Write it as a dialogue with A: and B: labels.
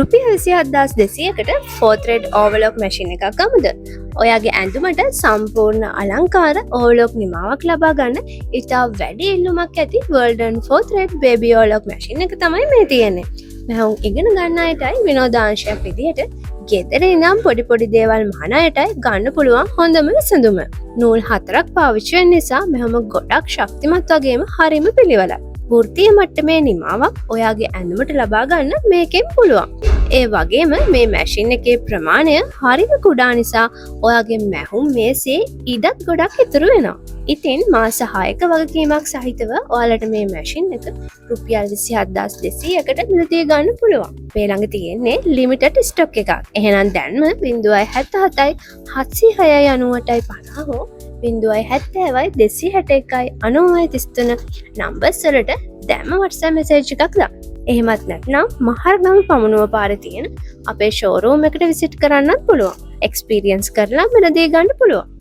A: රුපියල් 27200කට 4 thread overlock machine එකක් ගමුද? ඔයාගේ ඇඳුමට සම්පූර්ණ අලංකාර overlock නිමාවක් ලබා ගන්න ඉතා වැඩි ඉල්ලුමක් ඇති Walden 4 thread baby overlock machine එක තමයි මේ තියෙන්නේ. මම ඉගෙන ගන්න අයටයි විනෝදාංශයක් විදිහට ගෙදර ඉඳන් පොඩි දේවල් මහන අයටයි ගන්න පුළුවන් හොඳම විසඳුම. නූල් 4ක් පාවිච්චි වෙන නිසා මෙහම ගොඩක් ශක්තිමත් වගේම හරිම පිළිවෙලයි. වෘත්තීය මට්ටමේ නිමාවක් ඔයාගේ ඇඳුමට ලබා ගන්න මේකෙන් පුළුවන්. ඒ වගේම මේ මැෂින් එකේ ප්‍රමාණය හරිම කුඩා නිසා ඔයාගේ මැහුම් මේසේ ඉඩත් ගොඩක් ඉතුරු වෙනවා. ඉතින් මාස 6ක වගකීමක් සහිතව ඔයාලට මේ මැෂින් එක රුපියල් 27200කට මිලදී ගන්න පුළුවන්. මේ ළඟ තියෙන්නේ ලිමිටඩ් ස්ටොක් එකක්. එහෙනම් දැන්ම 077යි 706යි 98යි 50 හෝ 070යි 261යි 9033 නම්බර්ස් වලට දැම්ම WhatsApp message එකක් දාන්න. එහෙමත් නැත්නම් මහරගම පමුණුව පාරේ තියෙන අපේ ෂෝරූම් එකට විසිට් කරන්නත් පුළුවන්. එක්ස්පීරියන්ස් කරලා මිලදී ගන්න පුළුවන්.